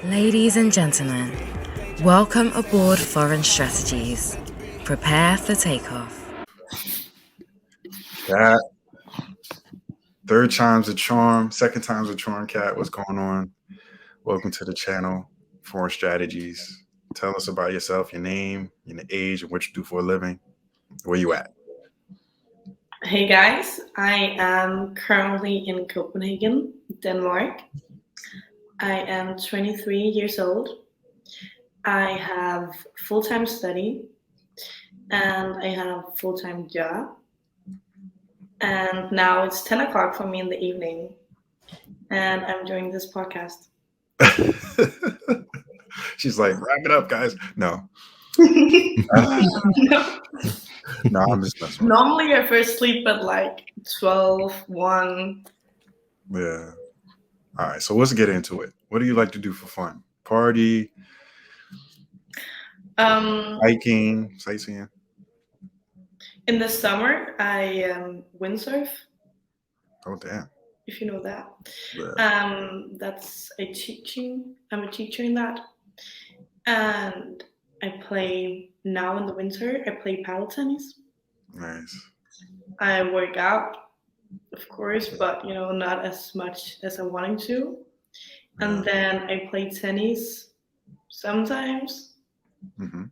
Ladies and gentlemen, welcome aboard Foreign Strategies. Prepare for takeoff. Cat. Third time's a charm. Second time's a charm, Cat. What's going on? Welcome to the channel, Foreign Strategies. Tell us about yourself, your name, your age, and what you do for a living. Where you at? Hey guys, I am currently in Copenhagen, Denmark. I am 23 years old. I have full-time study and I have full-time job. And now it's 10 o'clock for me in the evening and I'm doing this podcast. She's like, wrap it up, guys. No. No, I'm just messing with Normally I first sleep at like 12, 1. you. Yeah. All right, so let's get into it. What do you like to do for fun? Party, hiking, sightseeing? In the summer, I windsurf, Oh, damn. if you know that. Yeah. I'm a teacher in that. And I play, now in the winter, I play paddle tennis. Nice. I work out, of course, but not as much as I'm wanting to. And then I play tennis sometimes. Mm-hmm.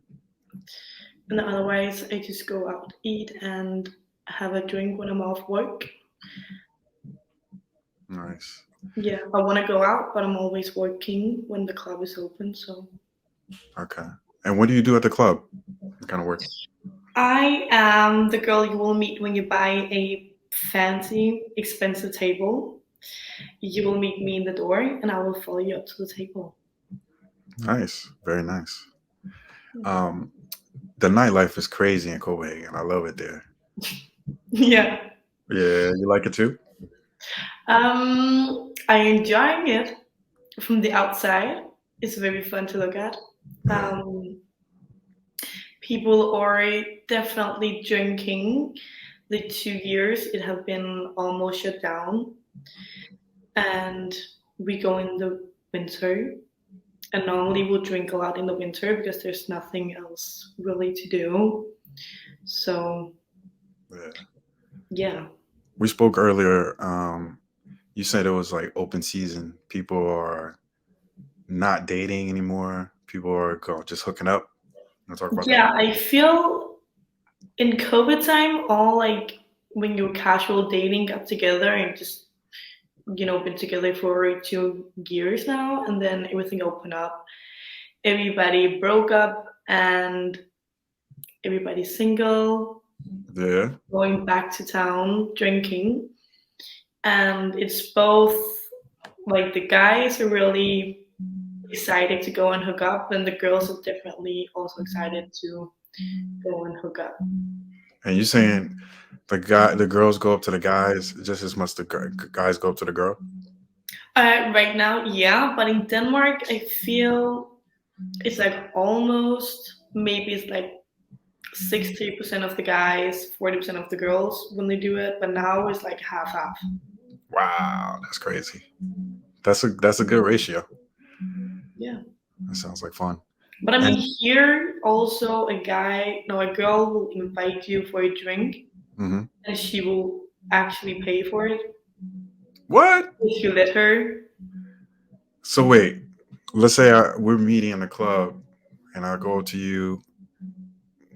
And otherwise, I just go out, eat, and have a drink when I'm off work. Nice. Yeah, I want to go out, but I'm always working when the club is open. So. Okay. And what do you do at the club? What kind of work? I am the girl you will meet when you buy a fancy, expensive table. You will meet me in the door and I will follow you up to the table. Nice. Very nice. The nightlife is crazy in Copenhagen. I love it there. Yeah. Yeah, you like it too? I enjoy it from the outside. It's very fun to look at. People are definitely drinking. The 2 years it have been almost shut down. And we go in the winter. And normally we'll drink a lot in the winter because there's nothing else really to do. So, yeah. We spoke earlier. You said it was like open season. People are not dating anymore. People are just hooking up. Want to talk about that? I feel in COVID time, all like when you're casual dating got together and just been together for 2 years now, and then everything opened up. Everybody broke up and everybody's single. Yeah. Going back to town, drinking. And it's both like the guys are really excited to go and hook up, and the girls are definitely also excited to go and hook up. And you're saying the girls go up to the guys just as much the guys go up to the girl? Right now, yeah, but in Denmark, I feel it's like almost, maybe it's like 60% of the guys, 40% of the girls when they do it, but now it's like half. Wow, that's crazy. That's a good ratio. Yeah. That sounds like fun. But I mean, here also a girl will invite you for a drink, and she will actually pay for it. What? If you let her. So wait, let's say we're meeting in the club, and I go to you,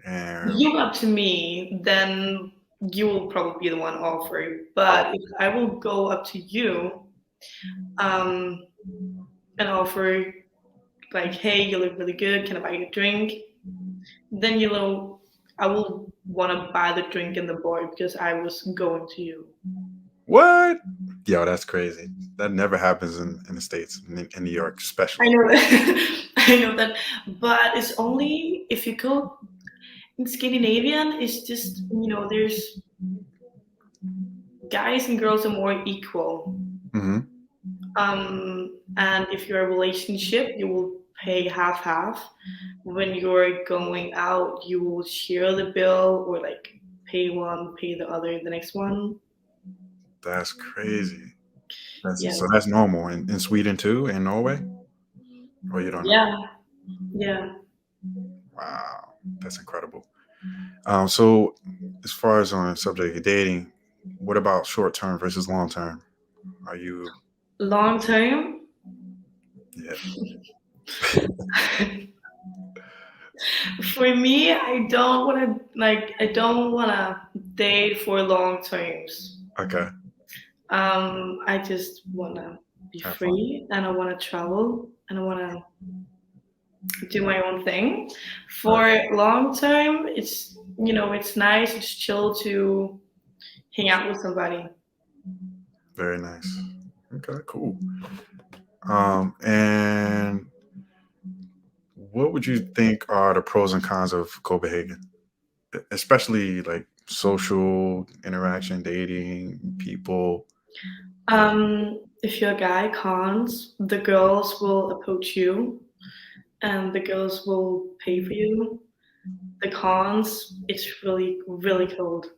and you up to me, then you will probably be the one offering. But if I will go up to you, and offer like, hey, you look really good, can I buy you a drink? Then I will want to buy the drink in the bar because I was going to you. What? Yo, that's crazy. That never happens in the States, in New York especially. I know that. I know that. But it's only if you go in Scandinavian, it's just, there's guys and girls are more equal. And if you're a relationship, you will pay half. When you're going out, you will share the bill or like pay one, pay the other, the next one. That's crazy. So that's normal in Sweden too, in Norway? Or you don't know? Yeah. Wow, that's incredible. So as far as on the subject of dating, what about short term versus long term? Are you? Long term. Yeah. For me, I don't want to date for long terms. Okay. I just want to be Have fun. free, and I want to travel, and I want to do my own thing. For Right. long term, it's nice, it's chill to hang out with somebody. Very nice. Okay. Cool. And what would you think are the pros and cons of Copenhagen, especially like social interaction, dating, people? If you're a guy, cons, the girls will approach you, and the girls will pay for you. The cons, it's really, really cold.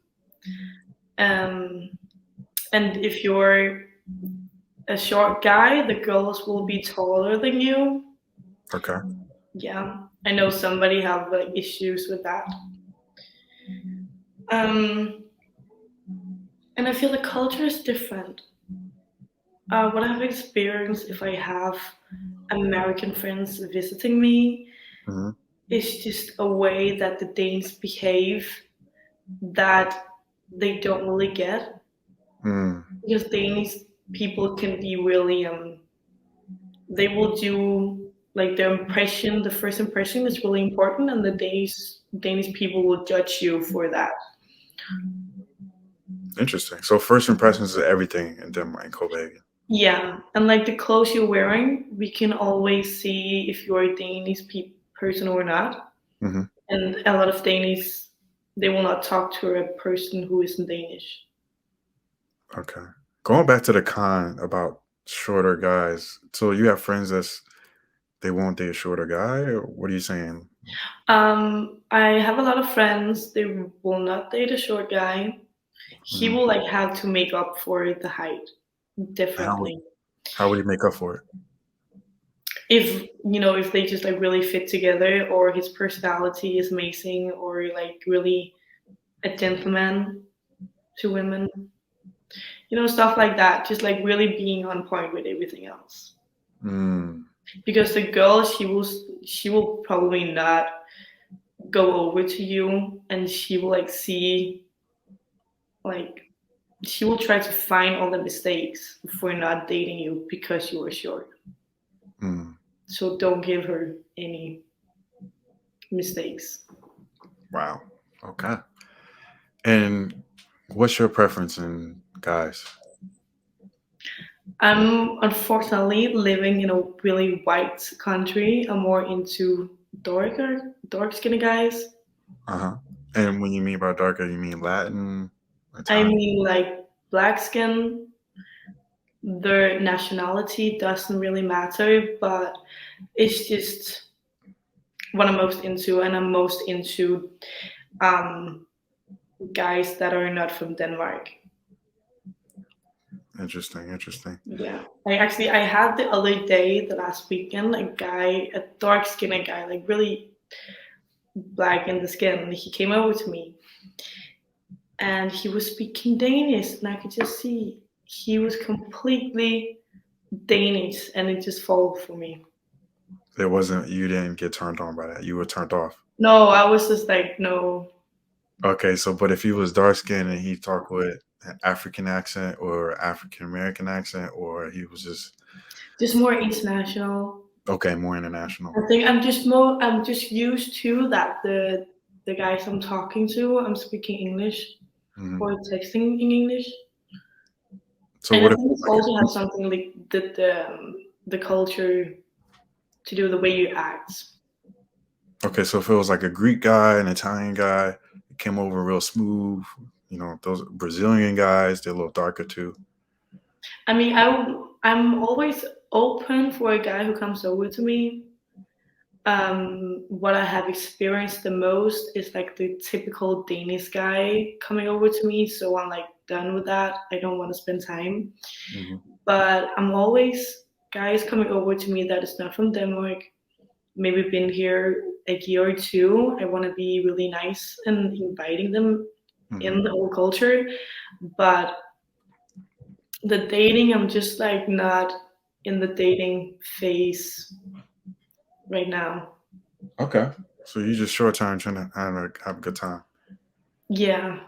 Um, and if you're a short guy, the girls will be taller than you. Okay. Yeah, I know somebody have like issues with that. Um, and I feel the culture is different. What I've experienced, if I have American friends visiting me, Hmm. is just a way that the Danes behave that they don't really get. Mm. Because Danish people can be really they will do like the first impression is really important, and the Danish people will judge you for that. Interesting. So first impressions is everything in Denmark and Copenhagen. Yeah, and like the clothes you're wearing, we can always see if you're a Danish person or not. Hmm. And a lot of Danish, they will not talk to a person who isn't Danish. Okay. Going back to the con about shorter guys. So you have friends they won't date a shorter guy, or what are you saying? I have a lot of friends. They will not date a short guy. He Mhm. will like have to make up for the height, How would definitely. how would you make up for it? If they just like really fit together, or his personality is amazing, or like really a gentleman to women, stuff like that. Just like really being on point with everything else. Mm, Because the girl, she will probably not go over to you, and she will like see like she will try to find all the mistakes for not dating you because you were short. mm. So don't give her any mistakes. Wow. Okay. And what's your preference in guys? I'm unfortunately living in a really white country. I'm more into dark skinned guys. Uh-huh. And when you mean by darker, you mean Latin, I Italian? mean, like black skin, their nationality doesn't really matter, but it's just what I'm most into, and I'm most into um, guys that are not from Denmark. Interesting, interesting. Yeah, I had the other day, the last weekend, a dark skinned guy, like really black in the skin. He came over to me, and he was speaking Danish, and I could just see he was completely Danish, and it just followed for me. You didn't get turned on by that. You were turned off. No, I was just like, no, Okay, so but if he was dark skinned and he talked with an African accent or African American accent, or he was just more international. okay, more international. I think I'm just used to that the guys I'm talking to, I'm speaking English Hmm. or texting in English. So And I what if think it's it's like also has something like the culture to do the way you act. okay, so if it was like a Greek guy, an Italian guy, it came over real smooth, those Brazilian guys, they're a little darker too. I mean, I'm always open for a guy who comes over to me. What I have experienced the most is like the typical Danish guy coming over to me. So I'm like done with that. I don't want to spend time. Hmm. But I'm always guys coming over to me that is not from Denmark, maybe been here a year or two. I want to be really nice and inviting them in the whole culture. But the dating, I'm just like not in the dating phase right now. Okay. So you just short time trying to have a good time. Yeah.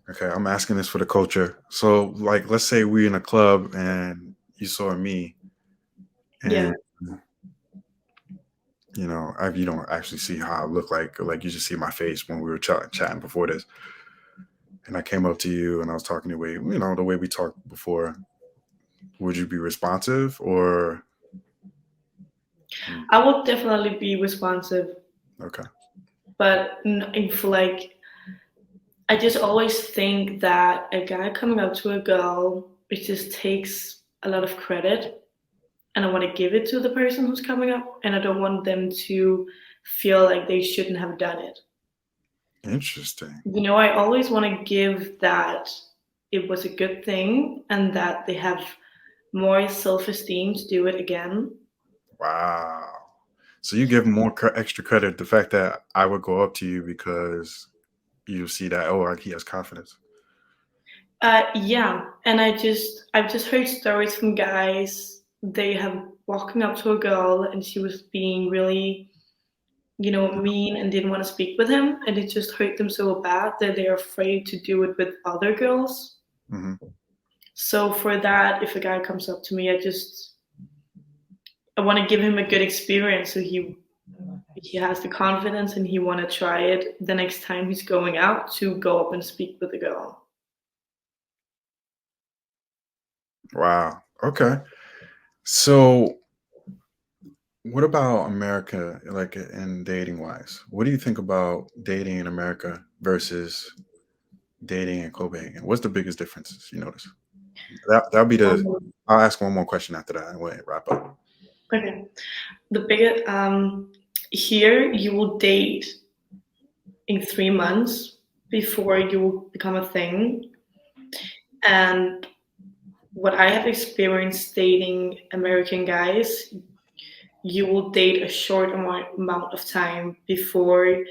Okay, I'm asking this for the culture. So, like, let's say we're in a club and you saw me, and you know, you don't actually see how I look like, or like you just see my face when we were chatting before this. And I came up to you and I was talking the way, you know, the way we talked before. Would you be responsive or? I will definitely be responsive. Okay. But if like, I just always think that a guy coming up to a girl, it just takes a lot of credit, and I want to give it to the person who's coming up, and I don't want them to feel like they shouldn't have done it. Interesting. You know, I always want to give that it was a good thing and that they have more self-esteem to do it again. Wow. So you give more extra credit the fact that I would go up to you because you see that, oh, like he has confidence. Yeah, and I've just heard stories from guys. They have walking up to a girl and she was being really, mean and didn't want to speak with him, and it just hurt them so bad that they're afraid to do it with other girls. So for that, if a guy comes up to me, I want to give him a good experience, so he has the confidence and he want to try it the next time he's going out to go up and speak with a girl. Wow. Okay. So what about America, like in dating wise? What do you think about dating in America versus dating in Copenhagen? What's the biggest differences you notice? That'll be the. I'll ask one more question after that and we'll wrap up. Okay. The biggest here you will date in 3 months before you will become a thing. And what I have experienced dating American guys, you will date a short amount of time before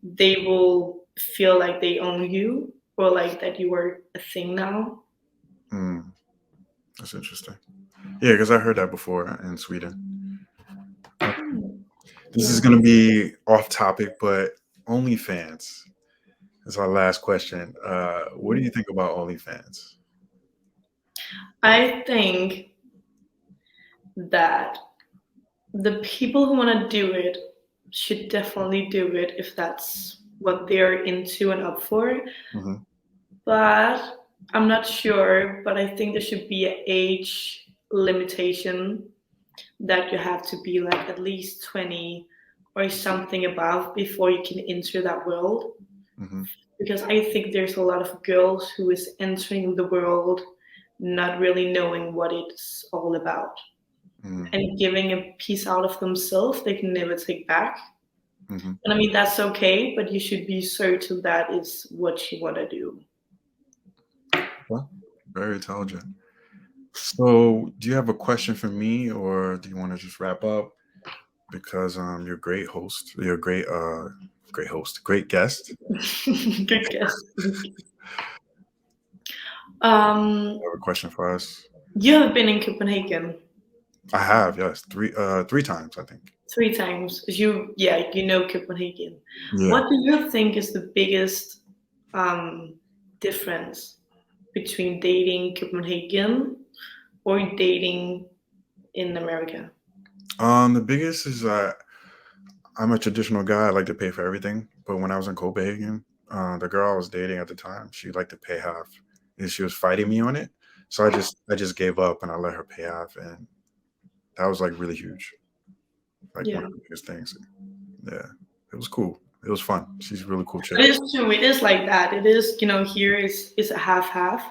they will feel like they own you or like that you are a thing now. That's interesting. Yeah, because I heard that before in Sweden. This is going to be off topic, but OnlyFans is our last question. What do you think about OnlyFans? I think that the people who want to do it should definitely do it if that's what they're into and up for. But I'm not sure, but I think there should be an age limitation that you have to be like at least 20 or something above before you can enter that world. Because I think there's a lot of girls who is entering the world not really knowing what it's all about. And giving a piece out of themselves they can never take back. And I mean, that's okay, but you should be certain that is what you want to do. Well, very intelligent. So, do you have a question for me, or do you want to just wrap up? Because you're a great host. You're a great host, great guest. Good guess. You have a question for us? You have been in Copenhagen. I have, yes, three times, I think. 3 times. You know Copenhagen. Yeah. What do you think is the biggest difference between dating Copenhagen or dating in America? The biggest is I'm a traditional guy. I like to pay for everything. But when I was in Copenhagen, the girl I was dating at the time, she liked to pay half, and she was fighting me on it. So I just gave up and I let her pay half, and that was like really huge. Like one of the biggest things. Yeah, it was cool. It was fun. She's a really cool chick. It is true. It is like that. It is, here is a half.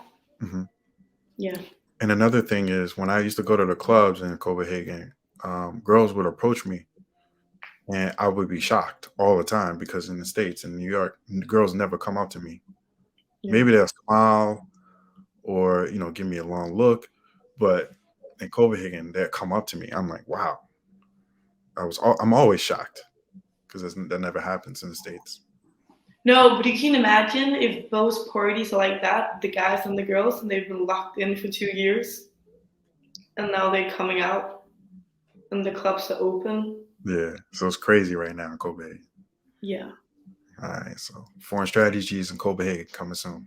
Yeah. And another thing is when I used to go to the clubs in Copenhagen, girls would approach me and I would be shocked all the time because in the States, in New York, girls never come up to me. Yeah. Maybe they'll smile or, give me a long look. But in Copenhagen that come up to me. I'm like, wow. I'm always shocked because that never happens in the States. No, but you can imagine if both parties are like that, the guys and the girls, and they've been locked in for 2 years, and now they're coming out, and the clubs are open. Yeah, so it's crazy right now in Copenhagen. Yeah. All right, so foreign strategies in Copenhagen coming soon.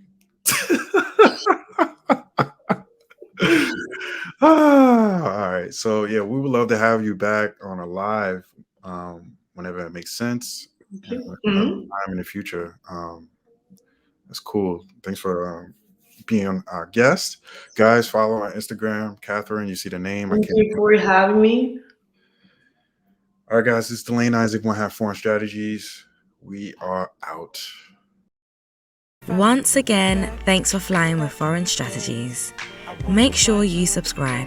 All right, so yeah, we would love to have you back on a live whenever it makes sense. Thank you. Time in the future. That's cool. Thanks for being our guest. Guys, follow on Instagram, Catherine. You see the name. Thank you for having me. All right, guys, this is Delaine Isaac, One Half Foreign Strategies. We are out. Once again, thanks for flying with Foreign Strategies. Make sure you subscribe.